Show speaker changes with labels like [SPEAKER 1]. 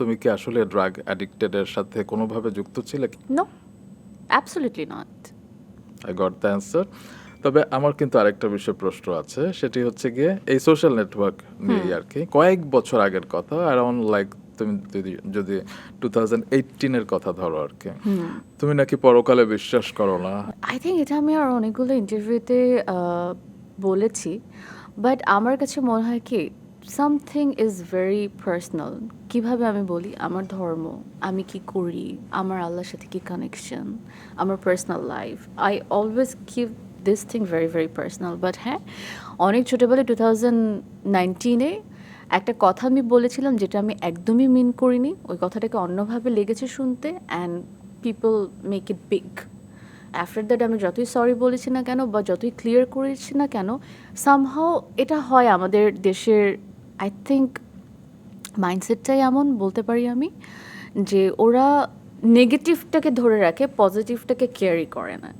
[SPEAKER 1] তুমি কি আসলে ড্রাগ অ্যাডিক্টেড এর সাথে কোনোভাবে যুক্ত ছিলে?
[SPEAKER 2] No, absolutely not.
[SPEAKER 1] I got the answer. তবে আমার কিন্তু আরেকটা বিষয়ে প্রশ্ন আছে। সেটি হচ্ছে গিয়ে এই সোশ্যাল নেটওয়ার্ক নিয়েই আরকি। কয়েক বছর আগের কথা, অ্যারাউন্ড লাইক তুমি যদি 2018 এর কথা ধরো আরকি। তুমি নাকি পরকালে বিশ্বাস করো না।
[SPEAKER 2] আই থিঙ্ক এটা আমি আর অনেকগুলো ইন্টারভিউতে বলেছি, বাট আমার কাছে মনে হয় কি সামথিং ইজ ভেরি পার্সোনাল। কিভাবে আমি বলি, আমার ধর্ম, আমি কি করি, আমার আল্লাহর সাথে কি কানেকশন, আমার personal life, I always keep this thing very very personal. But হ্যাঁ, অনেক ছোটোবেলায় 2019-এ একটা কথা আমি বলেছিলাম যেটা আমি একদমই মিন করিনি, ওই কথাটাকে অন্যভাবে লেগেছে শুনতে, and people make it big. After that আমি যতই সরি বলেছি না কেন বা যতই ক্লিয়ার করেছি না কেন, সামহাও এটা হয় আমাদের দেশের, আই থিঙ্ক মাইন্ডসেটটাই এমন বলতে পারি আমি, যে ওরা নেগেটিভটাকে ধরে রাখে, পজিটিভটাকে কেয়ারই করে না।